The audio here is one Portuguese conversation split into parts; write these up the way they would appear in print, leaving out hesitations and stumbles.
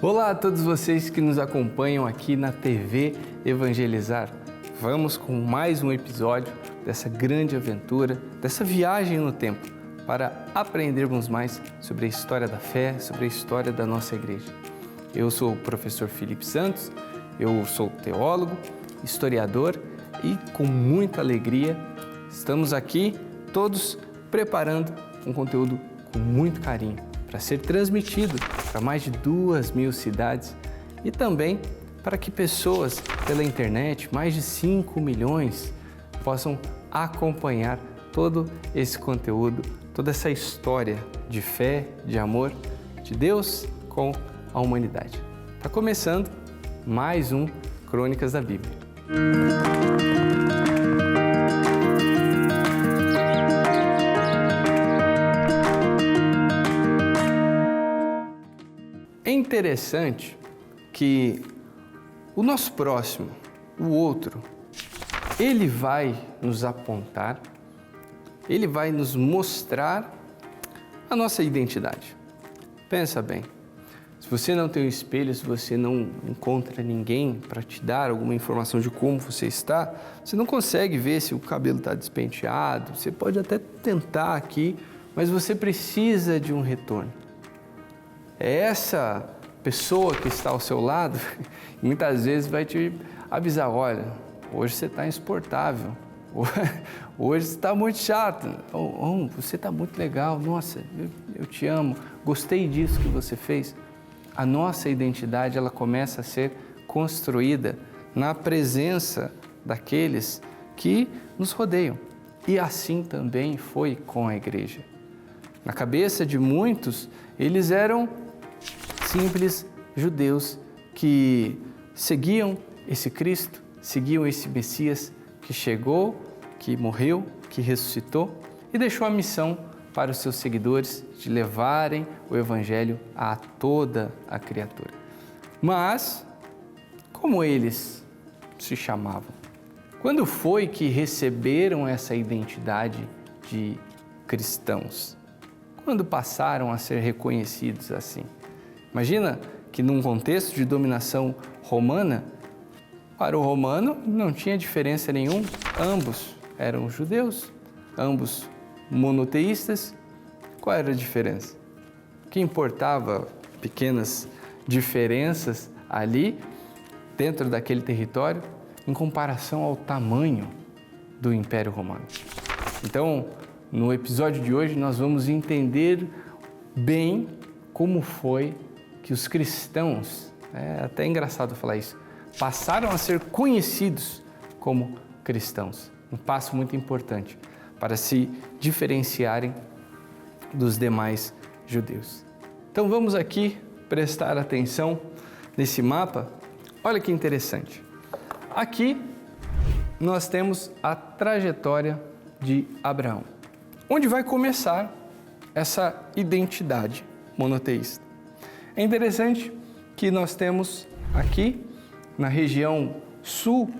Olá a todos vocês que nos acompanham aqui na TV Evangelizar. Vamos com mais um episódio dessa grande aventura, dessa viagem no tempo, para aprendermos mais sobre a história da fé, sobre a história da nossa igreja. Eu sou o professor Felipe Santos, eu sou teólogo, historiador e com muita alegria estamos aqui todos preparando um conteúdo com muito carinho para ser transmitido para mais de 2.000 cidades e também para que pessoas pela internet, mais de 5 milhões, possam acompanhar todo esse conteúdo, toda essa história de fé, de amor, de Deus com a humanidade. Está começando mais um Crônicas da Bíblia. É interessante que o nosso próximo, o outro, ele vai nos apontar, ele vai nos mostrar a nossa identidade. Pensa bem, se você não tem um espelho, se você não encontra ninguém para te dar alguma informação de como você está, você não consegue ver se o cabelo está despenteado, você pode até tentar aqui, mas você precisa de um retorno. É essa pessoa que está ao seu lado, muitas vezes vai te avisar, olha, hoje você está insuportável, hoje você está muito chato, você está muito legal, nossa, eu te amo, gostei disso que você fez. A nossa identidade, ela começa a ser construída na presença daqueles que nos rodeiam. E assim também foi com a igreja. Na cabeça de muitos, eles eram simples judeus que seguiam esse Cristo, seguiam esse Messias que chegou, que morreu, que ressuscitou e deixou a missão para os seus seguidores de levarem o Evangelho a toda a criatura. Mas, como eles se chamavam? Quando foi que receberam essa identidade de cristãos? Quando passaram a ser reconhecidos assim? Imagina que num contexto de dominação romana, para o romano não tinha diferença nenhuma, ambos eram judeus, ambos monoteístas. Qual era a diferença? O que importava pequenas diferenças ali dentro daquele território em comparação ao tamanho do Império Romano. Então, no episódio de hoje nós vamos entender bem como foi que os cristãos, é até engraçado falar isso, passaram a ser conhecidos como cristãos. Um passo muito importante para se diferenciarem dos demais judeus. Então vamos aqui prestar atenção nesse mapa. Olha que interessante. Aqui nós temos a trajetória de Abraão, onde vai começar essa identidade monoteísta. É interessante que nós temos aqui na região sul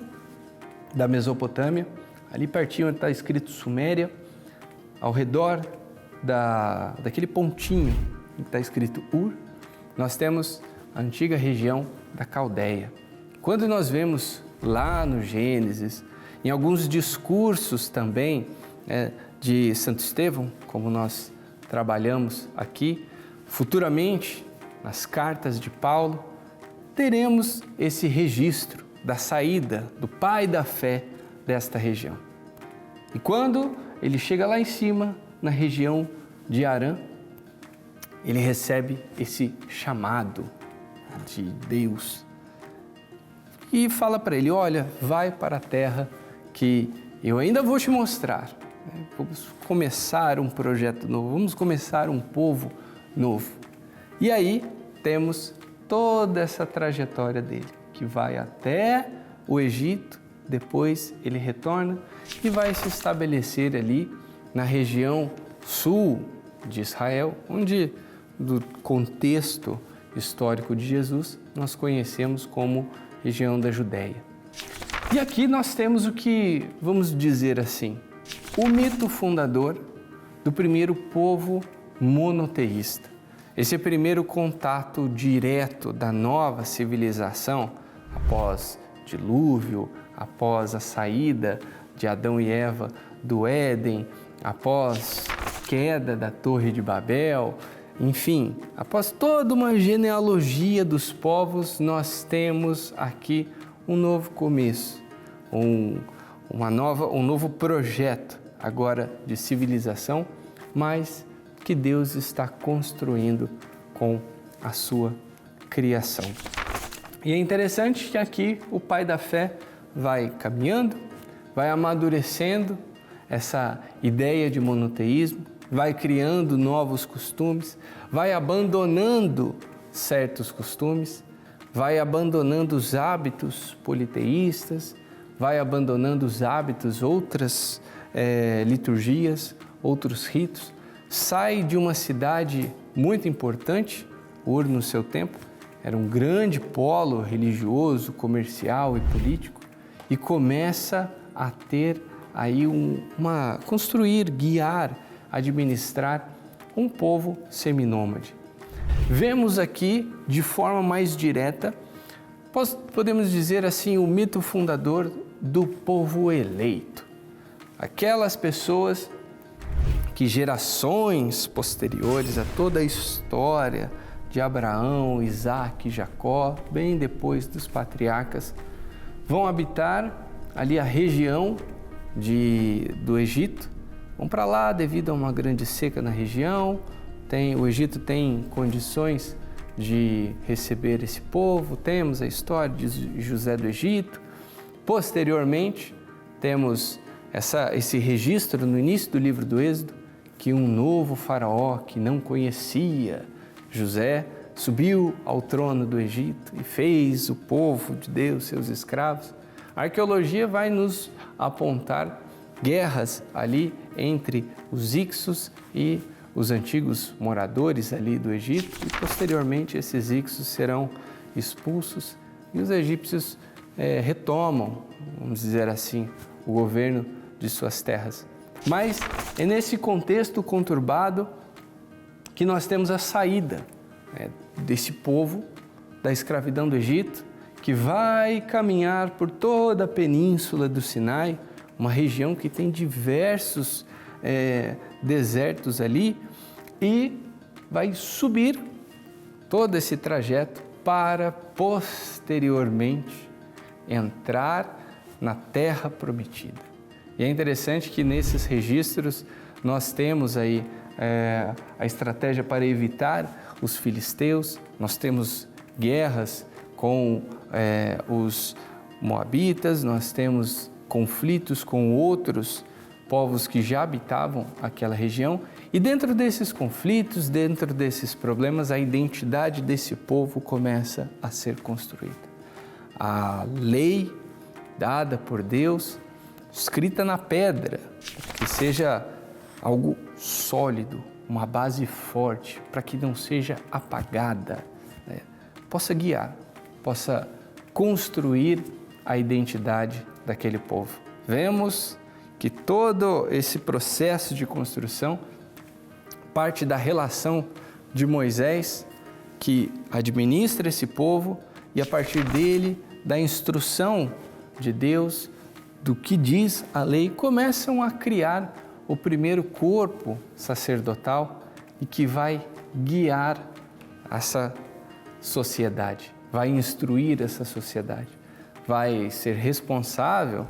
da Mesopotâmia, ali pertinho onde está escrito Suméria, ao redor daquele pontinho que está escrito Ur, nós temos a antiga região da Caldeia. Quando nós vemos lá no Gênesis, em alguns discursos também de Santo Estevão, como nós trabalhamos aqui, futuramente nas cartas de Paulo, teremos esse registro da saída do pai da fé desta região. E quando ele chega lá em cima, na região de Harã, ele recebe esse chamado de Deus e fala para ele, olha, vai para a terra que eu ainda vou te mostrar. Vamos começar um projeto novo, vamos começar um povo novo. E aí temos toda essa trajetória dele, que vai até o Egito, depois ele retorna e vai se estabelecer ali na região sul de Israel, onde, do contexto histórico de Jesus, nós conhecemos como região da Judéia. E aqui nós temos o que, vamos dizer assim, o mito fundador do primeiro povo monoteísta. esse primeiro contato direto da nova civilização, após dilúvio, após a saída de Adão e Eva do Éden, após queda da Torre de Babel, enfim, após toda uma genealogia dos povos, nós temos aqui um novo começo, um novo projeto agora de civilização, mas que Deus está construindo com a sua criação. E é interessante que aqui o pai da fé vai caminhando, vai amadurecendo essa ideia de monoteísmo, vai criando novos costumes, vai abandonando certos costumes, vai abandonando os hábitos politeístas, vai abandonando os hábitos, outras liturgias, outros ritos, sai de uma cidade muito importante, Ur no seu tempo, era um grande polo religioso, comercial e político, e começa a ter aí construir, guiar, administrar um povo seminômade. Vemos aqui, de forma mais direta, podemos dizer assim, o mito fundador do povo eleito. Aquelas pessoas que gerações posteriores a toda a história de Abraão, Isaac e Jacó, bem depois dos patriarcas, vão habitar ali a região do Egito, vão para lá devido a uma grande seca na região, o Egito tem condições de receber esse povo, temos a história de José do Egito, posteriormente temos esse registro no início do livro do Êxodo, que um novo faraó que não conhecia José subiu ao trono do Egito e fez o povo de Deus seus escravos. A arqueologia vai nos apontar guerras ali entre os Ixos e os antigos moradores ali do Egito, e posteriormente esses Ixos serão expulsos e os egípcios retomam, vamos dizer assim, o governo de suas terras. Mas é nesse contexto conturbado que nós temos a saída desse povo da escravidão do Egito, que vai caminhar por toda a península do Sinai, uma região que tem diversos desertos ali, e vai subir todo esse trajeto para posteriormente entrar na Terra Prometida. E é interessante que nesses registros nós temos aí a estratégia para evitar os filisteus, nós temos guerras com os moabitas, nós temos conflitos com outros povos que já habitavam aquela região, e dentro desses conflitos, dentro desses problemas, a identidade desse povo começa a ser construída. A lei dada por Deus, escrita na pedra, que seja algo sólido, uma base forte, para que não seja apagada, possa guiar, possa construir a identidade daquele povo. Vemos que todo esse processo de construção parte da relação de Moisés, que administra esse povo, e a partir dele, da instrução de Deus, do que diz a lei, começam a criar o primeiro corpo sacerdotal e que vai guiar essa sociedade, vai instruir essa sociedade, vai ser responsável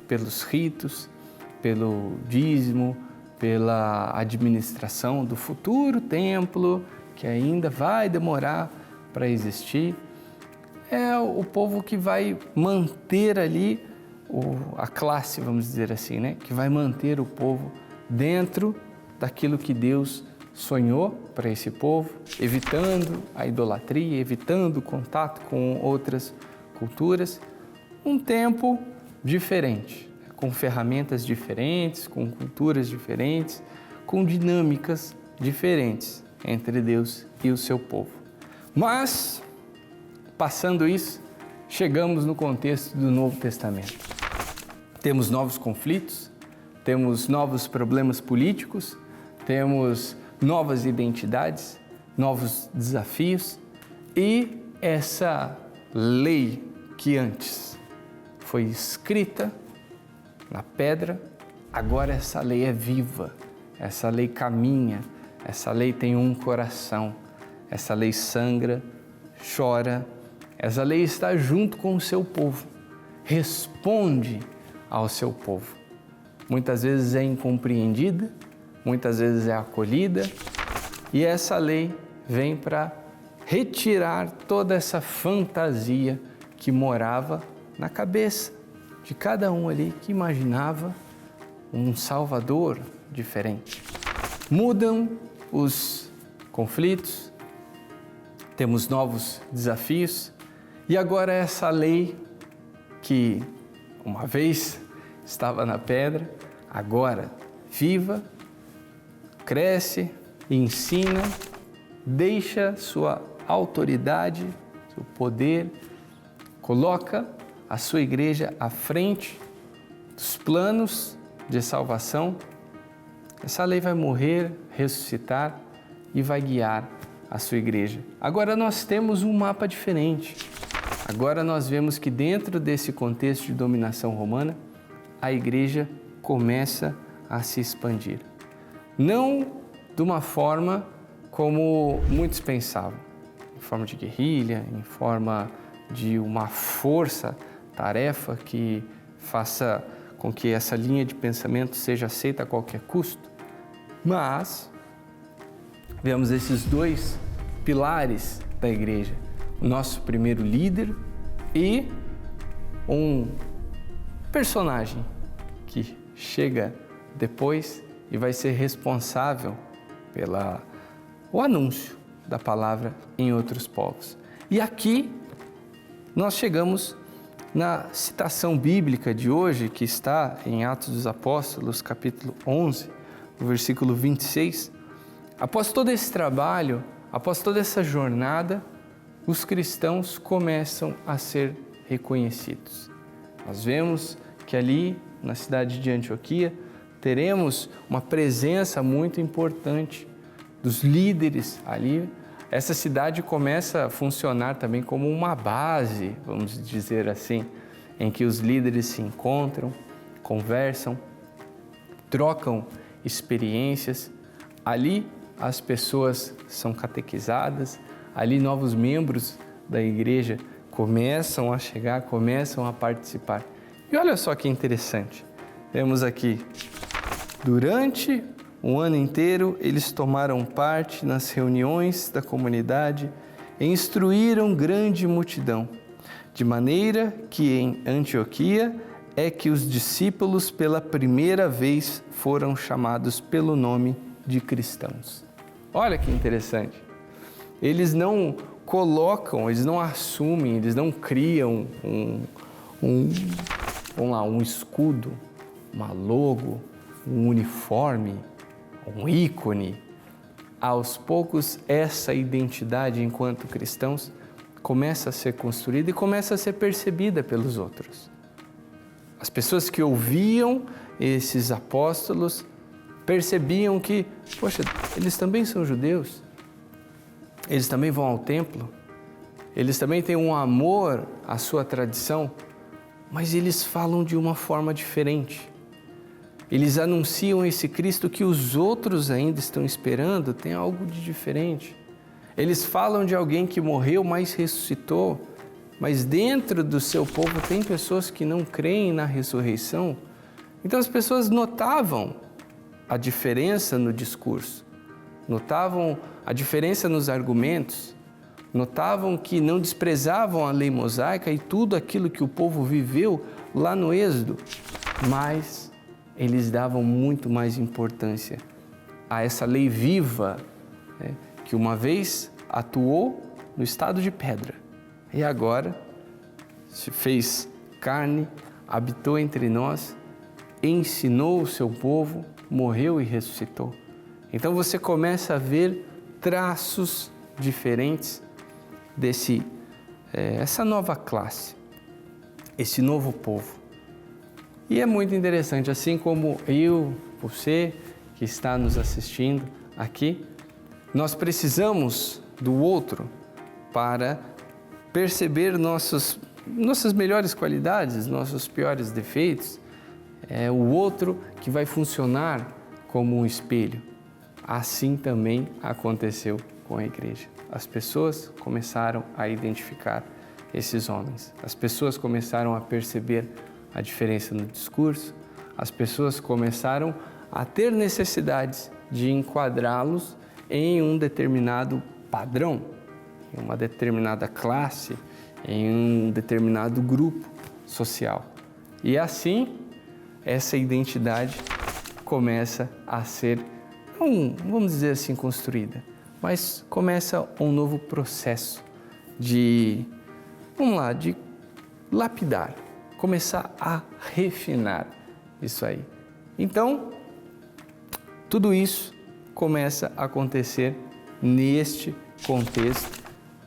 pelos ritos, pelo dízimo, pela administração do futuro templo, que ainda vai demorar para existir. É o povo que vai manter ali a classe, vamos dizer assim, né? Que vai manter o povo dentro daquilo que Deus sonhou para esse povo, evitando a idolatria, evitando o contato com outras culturas. Um tempo diferente, com ferramentas diferentes, com culturas diferentes, com dinâmicas diferentes entre Deus e o seu povo. Mas, passando isso, chegamos no contexto do Novo Testamento. Temos novos conflitos, temos novos problemas políticos, temos novas identidades, novos desafios e essa lei que antes foi escrita na pedra, agora essa lei é viva, essa lei caminha, essa lei tem um coração, essa lei sangra, chora, essa lei está junto com o seu povo, responde ao seu povo. Muitas vezes é incompreendida, muitas vezes é acolhida, e essa lei vem para retirar toda essa fantasia que morava na cabeça de cada um ali que imaginava um Salvador diferente. Mudam os conflitos, temos novos desafios e agora essa lei que uma vez estava na pedra, agora viva, cresce, ensina, deixa sua autoridade, seu poder, coloca a sua igreja à frente dos planos de salvação. Essa lei vai morrer, ressuscitar e vai guiar a sua igreja. Agora nós temos um mapa diferente. Agora nós vemos que dentro desse contexto de dominação romana, a igreja começa a se expandir. Não de uma forma como muitos pensavam, em forma de guerrilha, em forma de uma força-tarefa que faça com que essa linha de pensamento seja aceita a qualquer custo. Mas vemos esses dois pilares da igreja, o nosso primeiro líder e um personagem que chega depois e vai ser responsável pelo anúncio da palavra em outros povos. E aqui nós chegamos na citação bíblica de hoje, que está em Atos dos Apóstolos, capítulo 11, no versículo 26. Após todo esse trabalho, após toda essa jornada, os cristãos começam a ser reconhecidos. Nós vemos que ali, na cidade de Antioquia, teremos uma presença muito importante dos líderes ali. Essa cidade começa a funcionar também como uma base, vamos dizer assim, em que os líderes se encontram, conversam, trocam experiências. Ali as pessoas são catequizadas, ali novos membros da igreja começam a chegar, começam a participar. E olha só que interessante, vemos aqui, durante um ano inteiro, eles tomaram parte nas reuniões da comunidade e instruíram grande multidão, de maneira que em Antioquia é que os discípulos pela primeira vez foram chamados pelo nome de cristãos. Olha que interessante. Eles não colocam, eles não assumem, eles não criam um escudo, uma logo, um uniforme, um ícone. Aos poucos, essa identidade enquanto cristãos começa a ser construída e começa a ser percebida pelos outros. As pessoas que ouviam esses apóstolos percebiam que, poxa, eles também são judeus, eles também vão ao templo, eles também têm um amor à sua tradição, mas eles falam de uma forma diferente. Eles anunciam esse Cristo que os outros ainda estão esperando, tem algo de diferente. Eles falam de alguém que morreu, mas ressuscitou, mas dentro do seu povo tem pessoas que não creem na ressurreição. Então as pessoas notavam a diferença no discurso, notavam a diferença nos argumentos, notavam que não desprezavam a lei mosaica e tudo aquilo que o povo viveu lá no Êxodo, mas eles davam muito mais importância a essa lei viva, né, que uma vez atuou no estado de pedra e agora se fez carne, habitou entre nós, ensinou o seu povo, morreu e ressuscitou. Então você começa a ver traços diferentes essa nova classe, esse novo povo. E é muito interessante, assim como eu, você que está nos assistindo aqui, Nós precisamos do outro para perceber nossas melhores qualidades, nossos piores defeitos. É o outro que vai funcionar como um espelho. Assim também aconteceu com a igreja. As pessoas começaram a identificar esses homens. As pessoas começaram a perceber a diferença no discurso. As pessoas começaram a ter necessidades de enquadrá-los em um determinado padrão, em uma determinada classe, em um determinado grupo social. E assim, essa identidade começa a ser, vamos dizer assim, construída, mas começa um novo processo de lapidar, começar a refinar isso aí. Então, tudo isso começa a acontecer neste contexto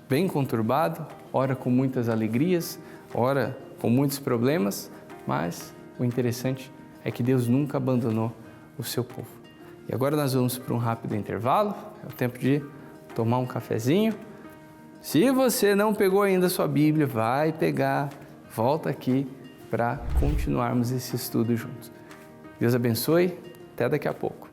bem conturbado, ora com muitas alegrias, ora com muitos problemas, mas o interessante é que Deus nunca abandonou o seu povo. E agora nós vamos para um rápido intervalo, é o tempo de tomar um cafezinho. Se você não pegou ainda a sua Bíblia, vai pegar, volta aqui para continuarmos esse estudo juntos. Deus abençoe, até daqui a pouco.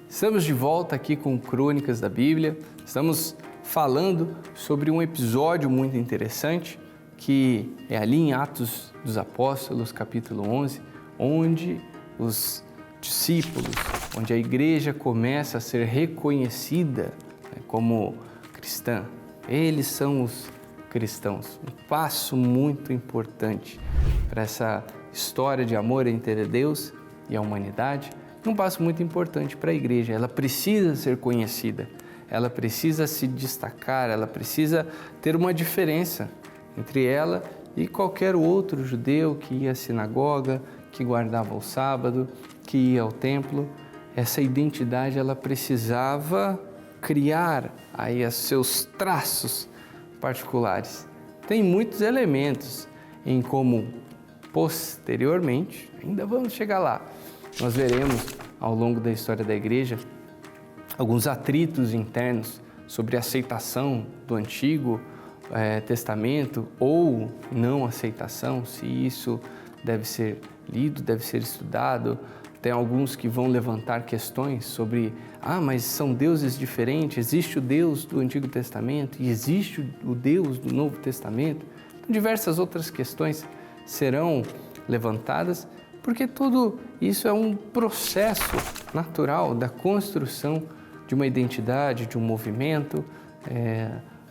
Estamos de volta aqui com Crônicas da Bíblia. Estamos falando sobre um episódio muito interessante que é ali em Atos dos Apóstolos, capítulo 11, onde os discípulos, onde a igreja começa a ser reconhecida como cristã. Eles são os cristãos. Um passo muito importante para essa história de amor entre Deus e a humanidade. Um passo muito importante para a igreja, ela precisa ser conhecida, ela precisa se destacar, ela precisa ter uma diferença entre ela e qualquer outro judeu que ia à sinagoga, que guardava o sábado, que ia ao templo. Essa identidade ela precisava criar aí os seus traços particulares. Tem muitos elementos em como posteriormente, ainda vamos chegar lá, nós veremos ao longo da história da igreja alguns atritos internos sobre a aceitação do Antigo Testamento ou não aceitação, se isso deve ser lido, deve ser estudado. Tem alguns que vão levantar questões sobre, mas são deuses diferentes, existe o Deus do Antigo Testamento e existe o Deus do Novo Testamento. Então, diversas outras questões serão levantadas, porque tudo isso é um processo natural da construção de uma identidade, de um movimento,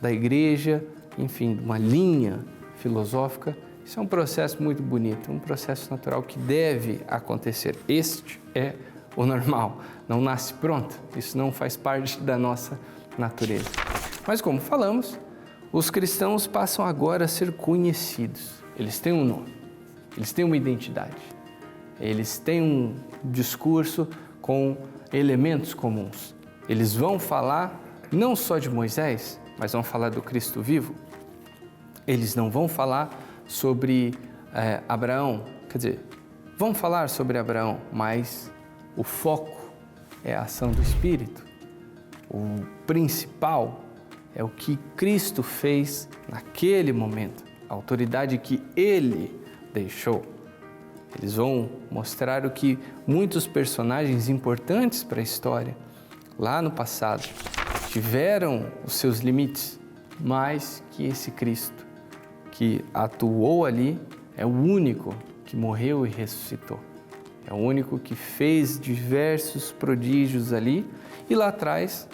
da igreja, enfim, de uma linha filosófica. Isso é um processo muito bonito, um processo natural que deve acontecer. Este é o normal, não nasce pronto, isso não faz parte da nossa natureza. Mas como falamos, os cristãos passam agora a ser conhecidos. Eles têm um nome, eles têm uma identidade. Eles têm um discurso com elementos comuns. Eles vão falar não só de Moisés, mas vão falar do Cristo vivo. Eles não vão falar sobre Abraão, quer dizer, vão falar sobre Abraão, mas o foco é a ação do Espírito. O principal é o que Cristo fez naquele momento, a autoridade que Ele deixou. Eles vão mostrar o que muitos personagens importantes para a história, lá no passado, tiveram os seus limites, mas que esse Cristo que atuou ali é o único que morreu e ressuscitou. É o único que fez diversos prodígios ali e lá atrás,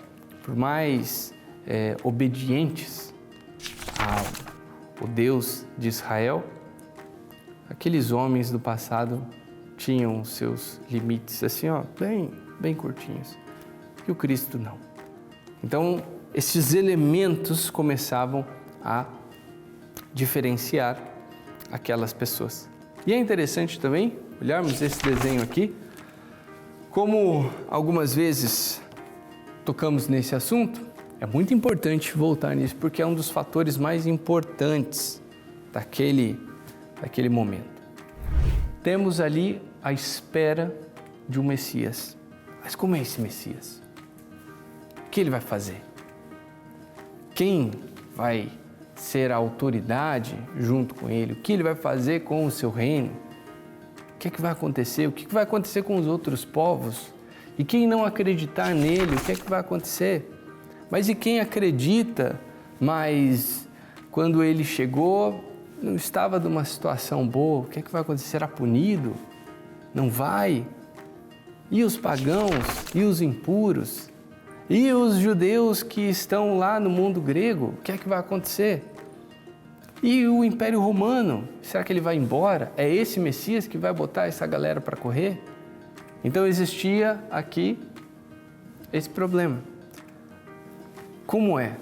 por mais obedientes ao Deus de Israel, aqueles homens do passado tinham os seus limites assim, bem curtinhos. E o Cristo não. Então, esses elementos começavam a diferenciar aquelas pessoas. E é interessante também olharmos esse desenho aqui, como algumas vezes tocamos nesse assunto, é muito importante voltar nisso, porque é um dos fatores mais importantes daquele momento. Temos ali a espera de um Messias. Mas como é esse Messias? O que ele vai fazer? Quem vai ser a autoridade junto com ele? O que ele vai fazer com o seu reino? O que é que vai acontecer? O que vai acontecer com os outros povos? E quem não acreditar nele, o que é que vai acontecer? Mas e quem acredita, mas quando ele chegou, não estava numa situação boa, o que é que vai acontecer? Será punido? Não vai? E os pagãos? E os impuros? E os judeus que estão lá no mundo grego? O que é que vai acontecer? E o Império Romano? Será que ele vai embora? É esse Messias que vai botar essa galera para correr? Então existia aqui esse problema. Como é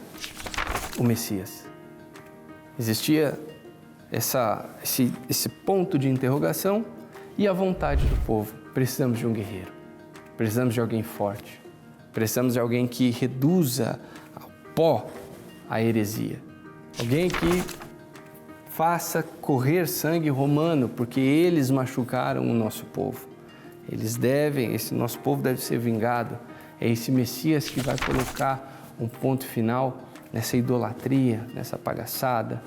o Messias? Existia esse ponto de interrogação e a vontade do povo. Precisamos de um guerreiro, precisamos de alguém forte, precisamos de alguém que reduza ao pó a heresia, alguém que faça correr sangue romano, porque eles machucaram o nosso povo. Esse nosso povo deve ser vingado. É esse Messias que vai colocar um ponto final nessa idolatria, nessa palhaçada,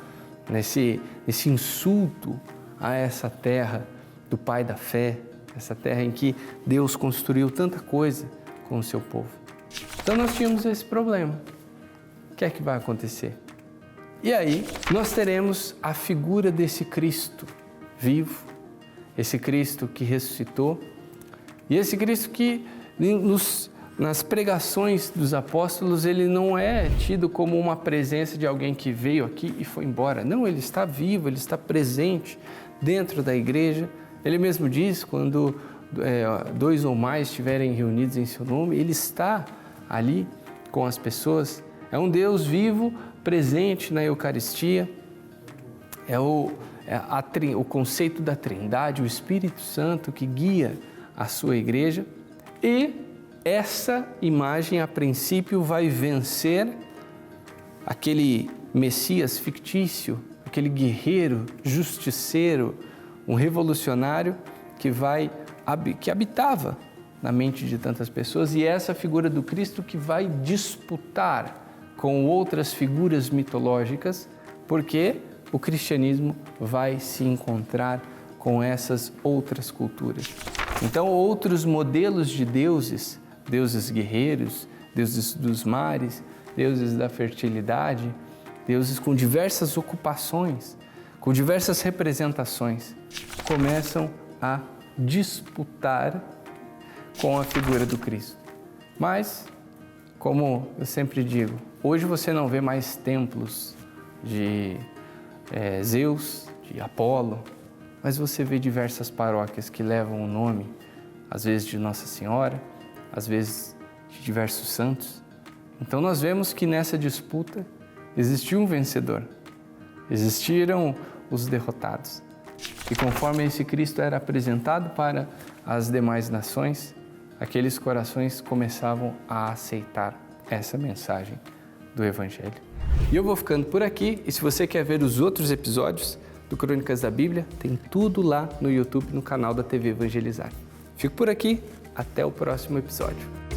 nesse insulto a essa terra do Pai da fé, essa terra em que Deus construiu tanta coisa com o seu povo. Então nós tínhamos esse problema. O que é que vai acontecer? E aí nós teremos a figura desse Cristo vivo, esse Cristo que ressuscitou, e esse Cristo que nas pregações dos apóstolos, ele não é tido como uma presença de alguém que veio aqui e foi embora. Não, ele está vivo, ele está presente dentro da igreja. Ele mesmo diz, quando 2 ou mais estiverem reunidos em seu nome, ele está ali com as pessoas. É um Deus vivo, presente na Eucaristia. É o conceito da Trindade, o Espírito Santo que guia a sua igreja. E essa imagem, a princípio, vai vencer aquele Messias fictício, aquele guerreiro, justiceiro, um revolucionário que habitava na mente de tantas pessoas, e essa figura do Cristo que vai disputar com outras figuras mitológicas, porque o cristianismo vai se encontrar com essas outras culturas. Então, outros modelos de deuses guerreiros, deuses dos mares, deuses da fertilidade, deuses com diversas ocupações, com diversas representações, começam a disputar com a figura do Cristo. Mas, como eu sempre digo, hoje você não vê mais templos de Zeus, de Apolo, mas você vê diversas paróquias que levam o nome, às vezes de Nossa Senhora, às vezes de diversos santos. Então nós vemos que nessa disputa existiu um vencedor, existiram os derrotados. E conforme esse Cristo era apresentado para as demais nações, aqueles corações começavam a aceitar essa mensagem do Evangelho. E eu vou ficando por aqui, e se você quer ver os outros episódios do Crônicas da Bíblia, tem tudo lá no YouTube, no canal da TV Evangelizar. Fico por aqui. Até o próximo episódio.